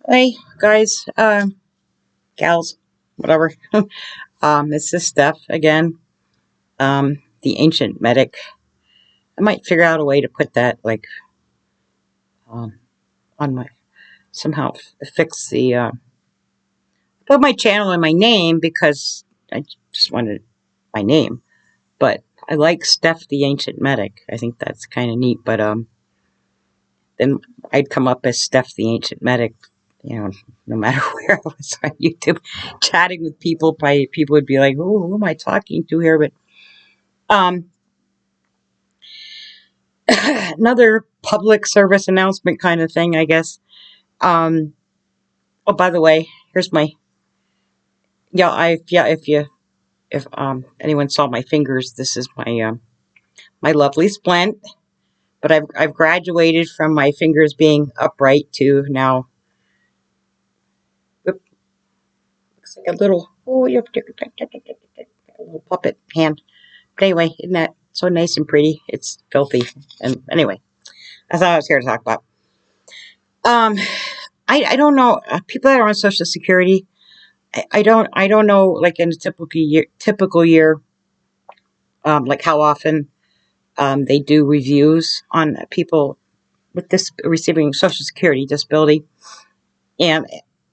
Hey guys, gals, whatever. It's this Steph again. The ancient medic. I might figure out a way to put that um, on my somehow fix the put my channel in my name because I just wanted my name. But I like Steph the ancient medic. I think that's kind of neat. But then I'd come up as Steph the ancient medic. No matter where I was on YouTube, chatting with people, people would be like, "Oh, who am I talking to here?" But Um, another public service announcement kind of thing, I guess. Um, oh, by the way, here's my if anyone saw my fingers, this is my lovely splint. But I've graduated from my fingers being upright to now. Looks like a little a little puppet hand. But anyway, isn't that so nice and pretty? It's filthy. And anyway, that's all I was here to talk about. Um, I don't know people that are on Social Security. I don't know, like in a typical year, like how often they do reviews on people with this receiving Social Security disability, and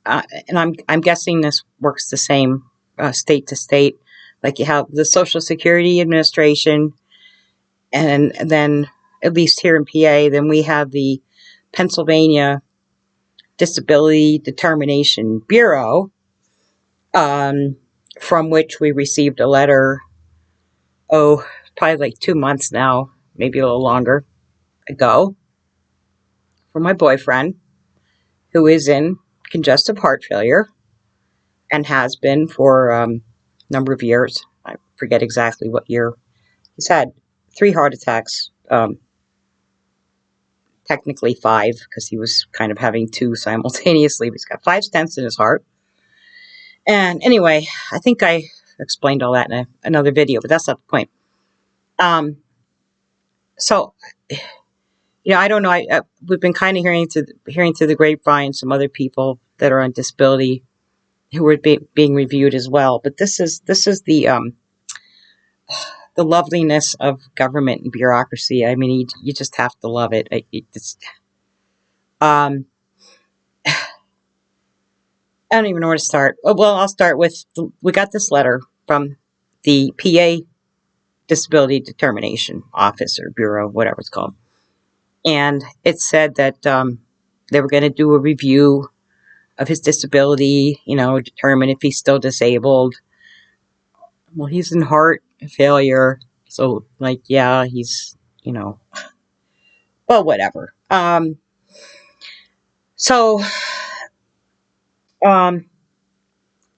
I'm guessing this works the same state to state. Like you have the Social Security Administration, and then at least here in PA, then we have the Pennsylvania Disability Determination Bureau, um, from which we received a letter, probably like 2 months now, maybe a little longer ago, from my boyfriend, who is in congestive heart failure and has been for a number of years. I forget exactly what year. He's had 3 heart attacks, technically 5, because he was kind of having 2 simultaneously. He's got 5 stents in his heart. And anyway, I think I explained all that in another video, but that's not the point. Um, so, I don't know. We've been kind of hearing through the grapevine some other people that are on disability who are being reviewed as well. But this is the loveliness of government and bureaucracy. I mean, you just have to love it. Um, I don't even know where to start. Well, I'll start with we got this letter from the PA Disability Determination Office or Bureau, whatever it's called. And it said that they were going to do a review of his disability, determine if he's still disabled. Well, he's in heart failure. So, yeah, he's, well, whatever. So,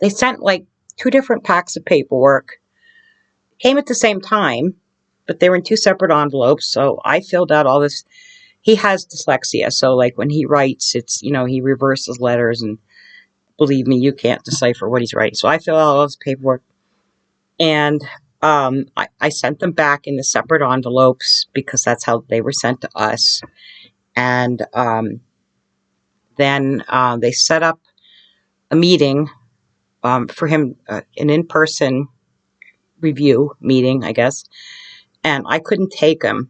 they sent like 2 different packs of paperwork. Came at the same time, but they were in 2 separate envelopes. So I filled out all this. He has dyslexia. So, like, when he writes, it's, he reverses letters, and believe me, you can't decipher what he's writing. So I filled out all this paperwork. And I sent them back in the separate envelopes because that's how they were sent to us. And then they set up a meeting for him, an in-person review meeting, I guess. And I couldn't take him.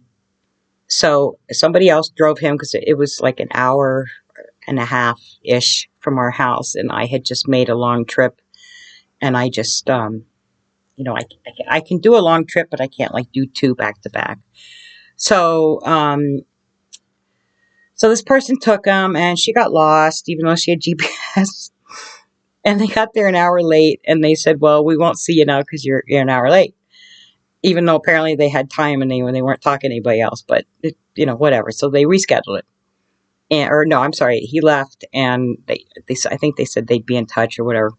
So somebody else drove him because it was like an hour and a half-ish from our house. And I had just made a long trip. And I just... I can do a long trip, but I can't do 2 back to back. So, so this person took him, and she got lost, even though she had GPS. And they got there an hour late, and they said, "Well, we won't see you now because you're an hour late." Even though apparently they had time and they weren't talking to anybody else, but whatever. So they rescheduled it. Or no, I'm sorry, he left, and I think they said they'd be in touch or whatever.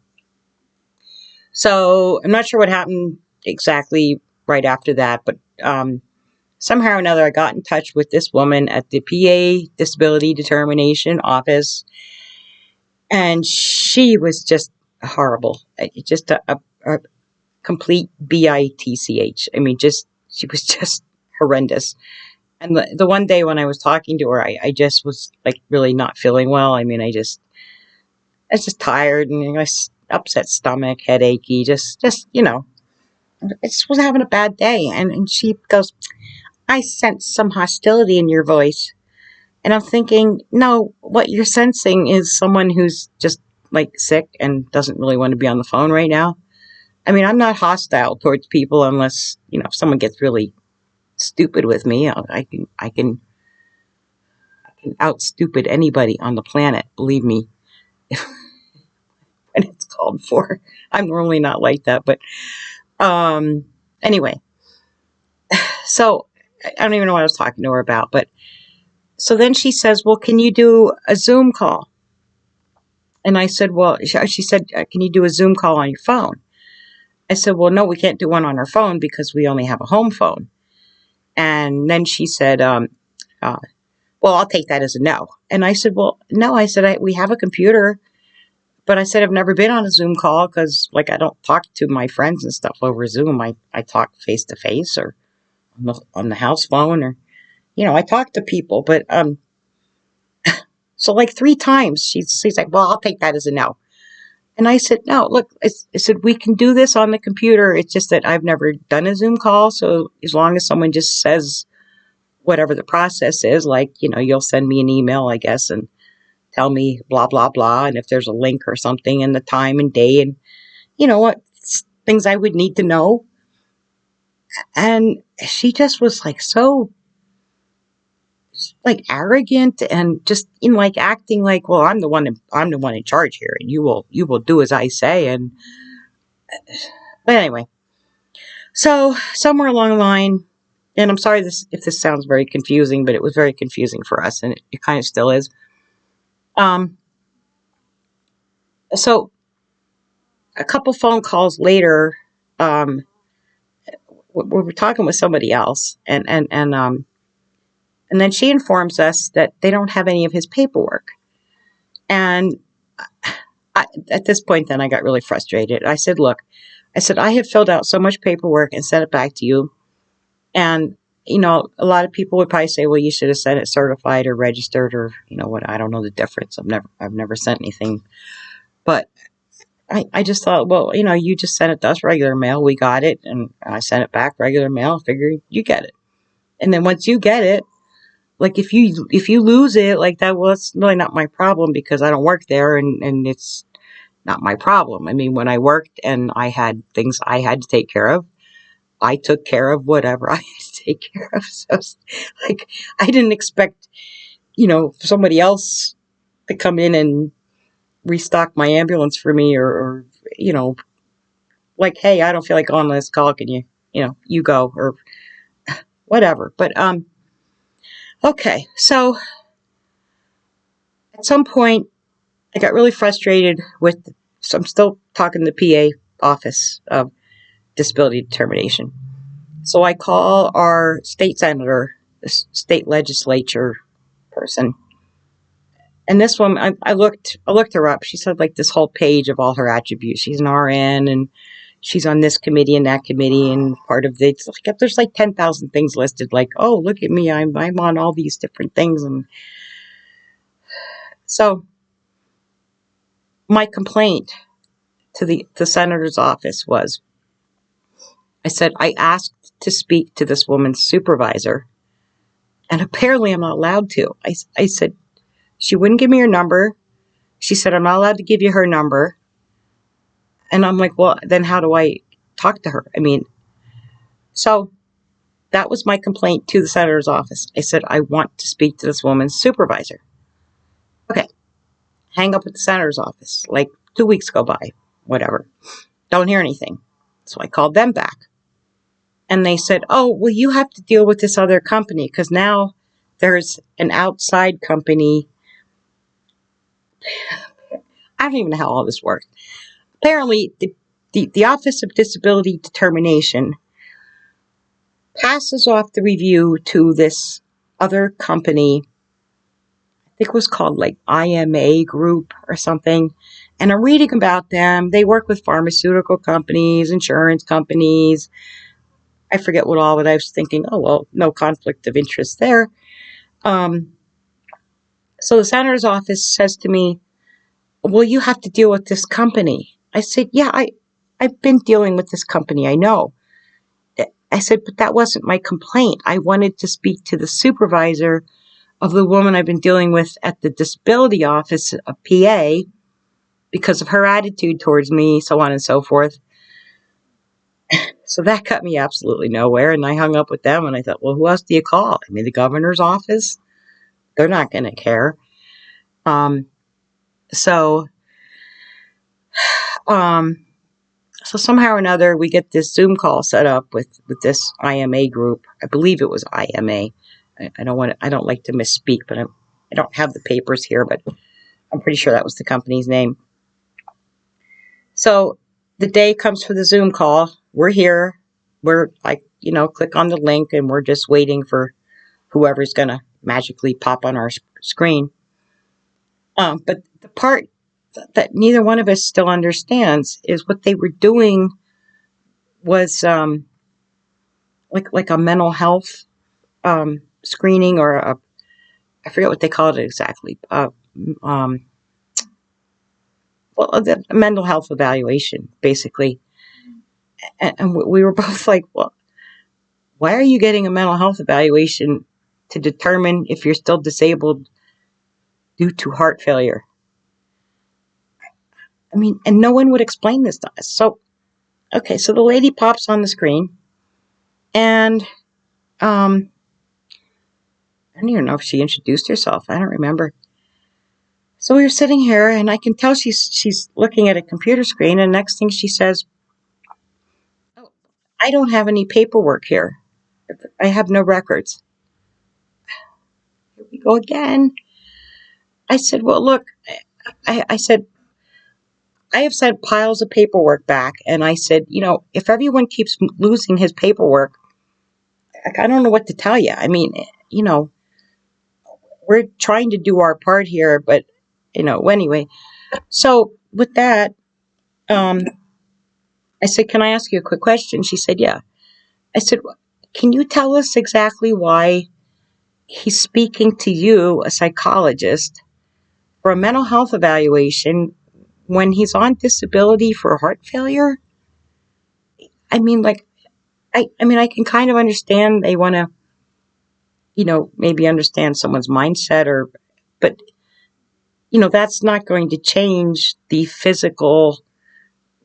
So I'm not sure what happened exactly right after that, but somehow or another I got in touch with this woman at the PA Disability Determination Office, and she was just horrible. Just a complete bitch. I mean, she was just horrendous. And the one day when I was talking to her, I just was really not feeling well. I mean, was just tired and upset stomach, headachy, just I just was having a bad day. And she goes, I sense some hostility in your voice. And I'm thinking, no, what you're sensing is someone who's just like sick and doesn't really want to be on the phone right now. I mean, I'm not hostile towards people unless, if someone gets really stupid with me, I can out stupid anybody on the planet. Believe me, when it's called for. I'm normally not like that, but anyway. So I don't even know what I was talking to her about, but so then she says, well, can you do a Zoom call? And I said, well, she said, can you do a Zoom call on your phone? I said, well, no, we can't do one on our phone because we only have a home phone. And then she said, well, I'll take that as a no. And I said, well, no, I said, we have a computer, but I said, I've never been on a Zoom call because, like, I don't talk to my friends and stuff over Zoom. I talk face to face or on the house phone or, I talk to people, but, so like 3 times she's like, well, I'll take that as a no. And I said, no, look, I said, we can do this on the computer. It's just that I've never done a Zoom call. So as long as someone just says whatever the process is, like, you'll send me an email, I guess, and tell me blah, blah, blah. And if there's a link or something and the time and day and what things I would need to know. And she just was like so like arrogant and just like acting like, well, I'm the one in charge here, and you will do as I say. And but anyway, so somewhere along the line, and I'm sorry if this sounds very confusing, but it was very confusing for us, and it kind of still is. So a couple phone calls later, we were talking with somebody else, and then she informs us that they don't have any of his paperwork. And at this point, then I got really frustrated. I said, look, I have filled out so much paperwork and sent it back to you. And, a lot of people would probably say, well, you should have sent it certified or registered or, what, I don't know the difference. I've never sent anything. But I just thought, well, you just sent it to us regular mail. We got it. And I sent it back regular mail. Figured you get it. And then once you get it, like if you lose it like that, well, it's really not my problem because I don't work there and it's not my problem. I mean, when I worked and I had things I had to take care of, I took care of whatever I had to take care of. So like I didn't expect, somebody else to come in and restock my ambulance for me or like, hey, I don't feel like going on this call. Can you, you go or whatever. But, okay. So at some point I got really frustrated so I'm still talking to the PA office of disability determination. So I call our state senator, the state legislature person. And this woman, I looked her up. She said like this whole page of all her attributes. She's an RN and she's on this committee and that committee and part of it. There's like 10,000 things listed. Like, oh, look at me. I'm on all these different things. And so my complaint to the senator's office was, I said, I asked to speak to this woman's supervisor, and apparently I'm not allowed to. I said, she wouldn't give me her number. She said, I'm not allowed to give you her number. And I'm like, well, then how do I talk to her? I mean, so that was my complaint to the senator's office. I said, I want to speak to this woman's supervisor. Okay. Hang up at the senator's office. Like 2 weeks go by, whatever. Don't hear anything. So I called them back. And they said, oh, well, you have to deal with this other company because now there's an outside company. I don't even know how all this works. Apparently, the Office of Disability Determination passes off the review to this other company. I think it was called like IMA Group or something. And I'm reading about them. They work with pharmaceutical companies, insurance companies. I forget what all, but I was thinking, oh, well, no conflict of interest there. So the senator's office says to me, well, you have to deal with this company. I said, yeah, I've been dealing with this company. I know. I said, but that wasn't my complaint. I wanted to speak to the supervisor of the woman I've been dealing with at the disability office, a PA, because of her attitude towards me, so on and so forth. So that got me absolutely nowhere, and I hung up with them, and I thought, well, who else do you call? I mean, the governor's office? They're not going to care. So somehow or another, we get this Zoom call set up with this IMA group. I believe it was IMA. I don't like to misspeak, but I don't have the papers here, but I'm pretty sure that was the company's name. So the day comes for the Zoom call. We're here. We're like, click on the link, and we're just waiting for whoever's going to magically pop on our screen. But the part that neither one of us still understands is what they were doing was like a mental health screening, or I forget what they called it exactly. The mental health evaluation, basically. And we were both like, well, why are you getting a mental health evaluation to determine if you're still disabled due to heart failure? I mean, and no one would explain this to us. So, okay, so the lady pops on the screen, and I don't even know if she introduced herself. I don't remember. So we were sitting here, and I can tell she's looking at a computer screen, and next thing she says, "Oh, I don't have any paperwork here. I have no records." Here we go again. I said, well, look, I said, I have sent piles of paperwork back, and I said, if everyone keeps losing his paperwork, I don't know what to tell you. I mean, we're trying to do our part here, but, anyway. So with that, I said, can I ask you a quick question? She said, yeah. I said, can you tell us exactly why he's speaking to you, a psychologist, for a mental health evaluation when he's on disability for heart failure? I mean, I can kind of understand they want to, maybe understand someone's mindset, but that's not going to change the physical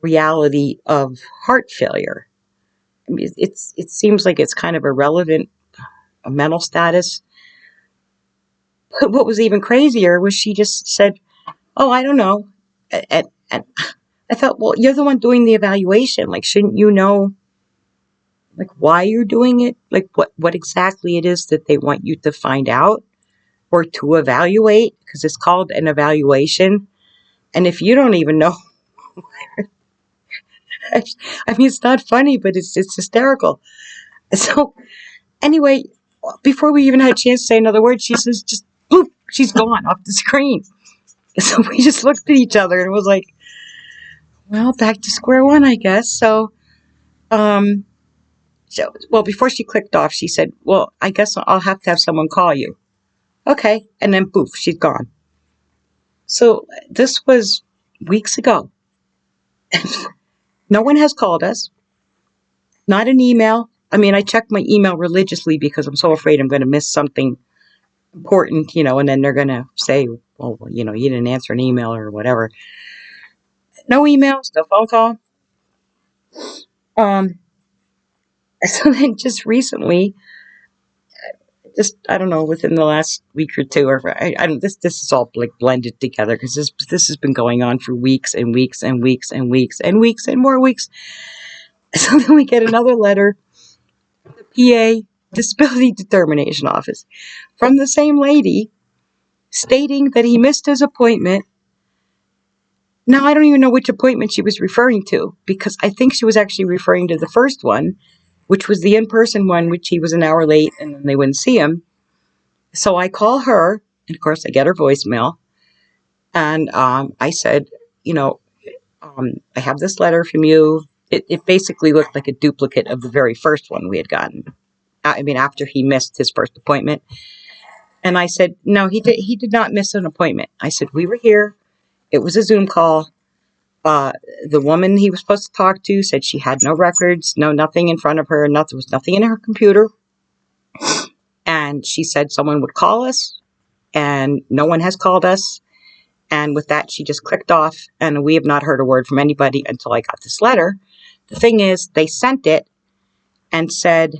reality of heart failure. I mean, it seems like it's kind of irrelevant, a mental status. But what was even crazier was she just said, oh, I don't know. And I thought, well, you're the one doing the evaluation. Like, shouldn't you know, like, why you're doing it? Like, what exactly it is that they want you to find out or to evaluate? Because it's called an evaluation. And if you don't even know, I mean, it's not funny, but it's hysterical. So anyway, before we even had a chance to say another word, she says, just, boop, she's gone off the screen. So we just looked at each other and was like, well, back to square one, I guess. So, before she clicked off, she said, well, I guess I'll have to have someone call you. Okay. And then poof, she's gone. So this was weeks ago. No one has called us. Not an email. I mean, I check my email religiously because I'm so afraid I'm going to miss something important, and then they're going to say, well, you didn't answer an email or whatever. No emails, no phone call. So then just recently, I don't know, within the last week or two, or this is all like blended together because this has been going on for weeks and weeks and weeks and weeks and weeks and more weeks. So then we get another letter, the PA Disability Determination Office, from the same lady stating that he missed his appointment. Now, I don't even know which appointment she was referring to, because I think she was actually referring to the first one, which was the in-person one, which he was an hour late and then they wouldn't see him. So I call her, and of course I get her voicemail, and I said, I have this letter from you. It basically looked like a duplicate of the very first one we had gotten. I mean, after he missed his first appointment. And I said, no, he did not miss an appointment. I said, we were here It was a Zoom call. The woman he was supposed to talk to said she had no records, nothing in front of her, there was nothing in her computer. And she said someone would call us, and no one has called us. And with that, she just clicked off, and we have not heard a word from anybody until I got this letter. The thing is, they sent it and said,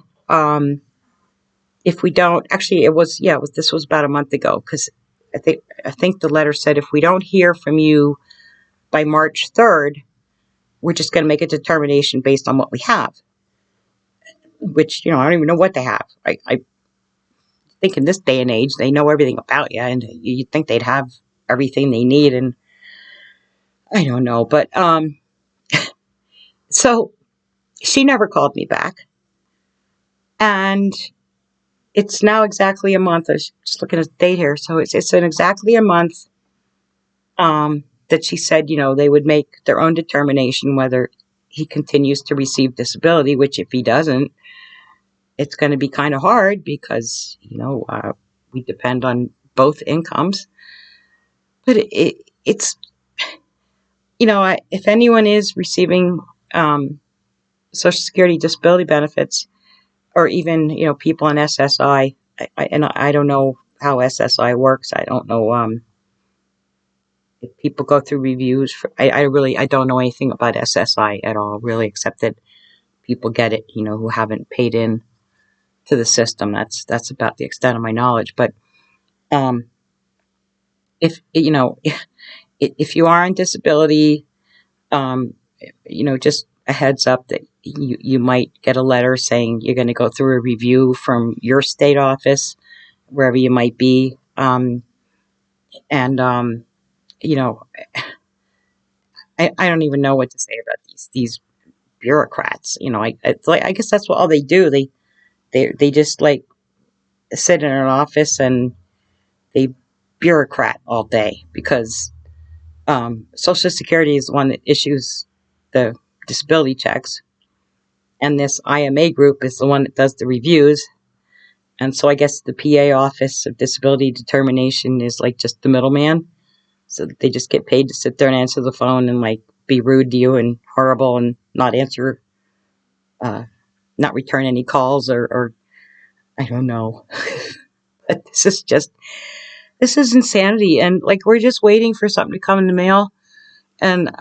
if we don't, actually, this was about a month ago, because I think the letter said, if we don't hear from you by March 3rd, we're just going to make a determination based on what we have. Which, I don't even know what they have. I think in this day and age, they know everything about you, and you'd think they'd have everything they need, and I don't know. But, so she never called me back. And it's now exactly a month. I was just looking at the date here. So it's in exactly a month that she said, they would make their own determination whether he continues to receive disability, which if he doesn't, it's going to be kind of hard because, we depend on both incomes. But it's, if anyone is receiving Social Security disability benefits, or even, people on SSI, and I don't know how SSI works. I don't know if people go through reviews. I don't know anything about SSI at all, really, except that people get it, who haven't paid in to the system. That's about the extent of my knowledge. But if you are on disability, just a heads up that you might get a letter saying you're going to go through a review from your state office, wherever you might be. I don't even know what to say about these bureaucrats. I guess that's what all they do. They just like sit in an office and they bureaucrat all day because Social Security is the one that issues the disability checks, and this IMA group is the one that does the reviews. And so I guess the PA Office of Disability Determination is like just the middleman. So they just get paid to sit there and answer the phone and like be rude to you and horrible and not answer, not return any calls or I don't know. But this is insanity. And like, we're just waiting for something to come in the mail. And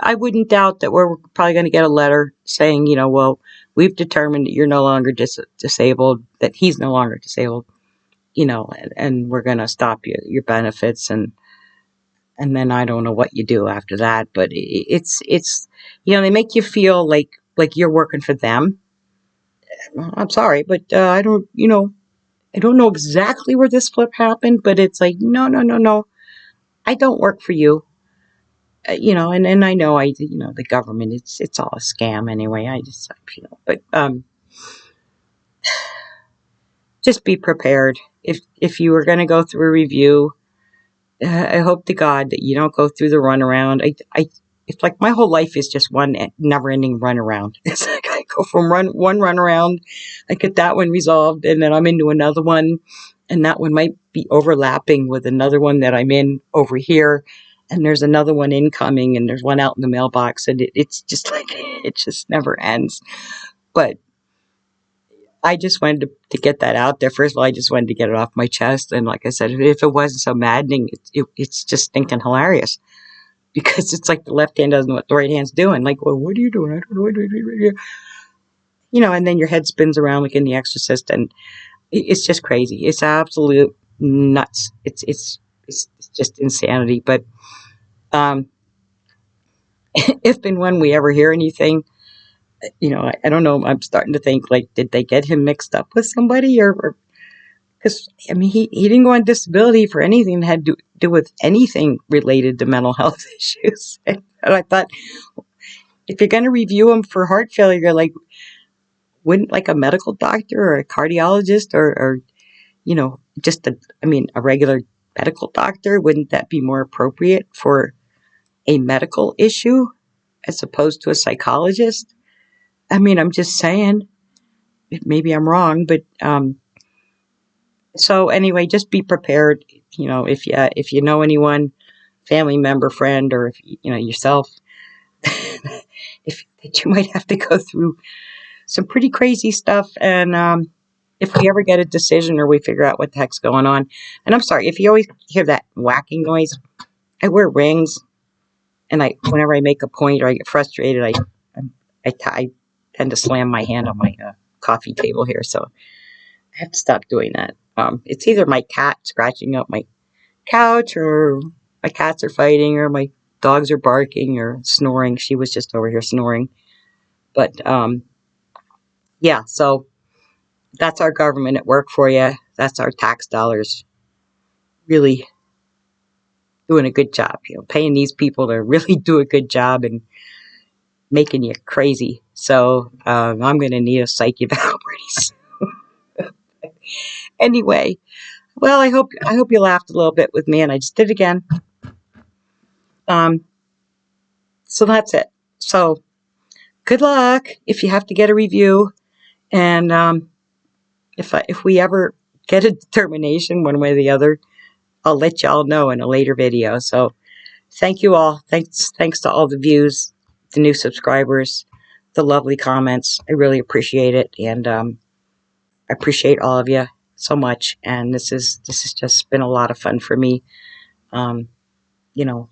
I wouldn't doubt that we're probably going to get a letter saying, well, we've determined that you're no longer disabled, that he's no longer disabled, and we're going to stop your benefits. And then I don't know what you do after that, but it's they make you feel like you're working for them. I'm sorry, but I don't know exactly where this flip happened, but it's like, no, I don't work for you. And I know the government, it's all a scam anyway. But just be prepared. If you are going to go through a review, I hope to God that you don't go through the runaround. It's like my whole life is just one never-ending runaround. It's like I go from one runaround, I get that one resolved, and then I'm into another one, and that one might be overlapping with another one that I'm in over here, and there's another one incoming, and there's one out in the mailbox, and it's just like it just never ends. But I just wanted to get that out there. First of all, I just wanted to get it off my chest. And like I said, if it wasn't so maddening, it's just stinking hilarious. Because it's like the left hand doesn't know what the right hand's doing. Like, well, what are you doing? I don't know what to do. And then your head spins around like in The Exorcist. And it's just crazy. It's absolute nuts. It's just insanity. But if and when we ever hear anything, I don't know. I'm starting to think, like, did they get him mixed up with somebody? Or because, he didn't go on disability for anything that had to do with anything related to mental health issues. And I thought, if you're going to review him for heart failure, like, wouldn't like a medical doctor or a cardiologist or just a regular medical doctor, wouldn't that be more appropriate for a medical issue as opposed to a psychologist? I'm just saying, maybe I'm wrong, but so anyway, just be prepared. If you know anyone, family member, friend, or if you know yourself, if that you might have to go through some pretty crazy stuff. And if we ever get a decision or we figure out what the heck's going on, and I'm sorry if you always hear that whacking noise. I wear rings, and whenever I make a point or I get frustrated, I tend to slam my hand on my coffee table here. So I have to stop doing that. It's either my cat scratching up my couch, or my cats are fighting, or my dogs are barking or snoring. She was just over here snoring. But yeah, so that's our government at work for you. That's our tax dollars really doing a good job. You know, paying these people to really do a good job and making you crazy. So I'm going to need a psych eval pretty soon. Anyway, well, I hope you laughed a little bit with me, and I just did it again. Um, so that's it. So good luck if you have to get a review, and if we ever get a determination one way or the other, I'll let y'all know in a later video. So thank you all. Thanks to all the views, the new subscribers, the lovely comments. I really appreciate it, and I appreciate all of you so much. And this has just been a lot of fun for me. You know,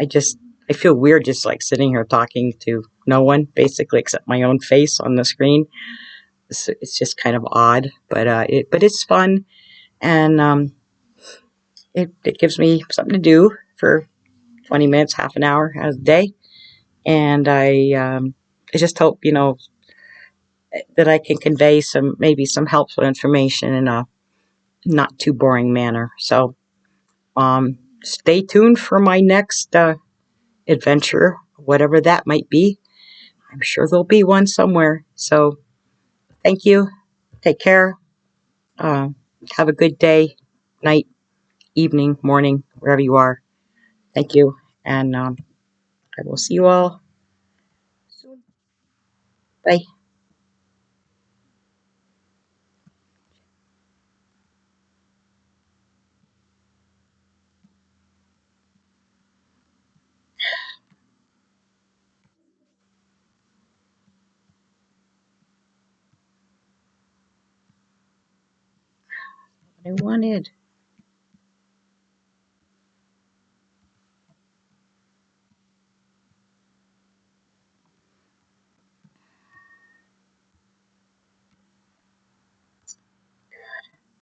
I feel weird just like sitting here talking to no one, basically, except my own face on the screen. It's just kind of odd, but it's fun, and it gives me something to do for 20 minutes, half an hour a day, and I just hope that I can convey maybe some helpful information in a not too boring manner. So stay tuned for my next adventure, whatever that might be. I'm sure there'll be one somewhere. So thank you. Take care. Uh, have a good day, night, evening, morning, wherever you are. Thank you. And I will see you all soon. Bye. What I wanted.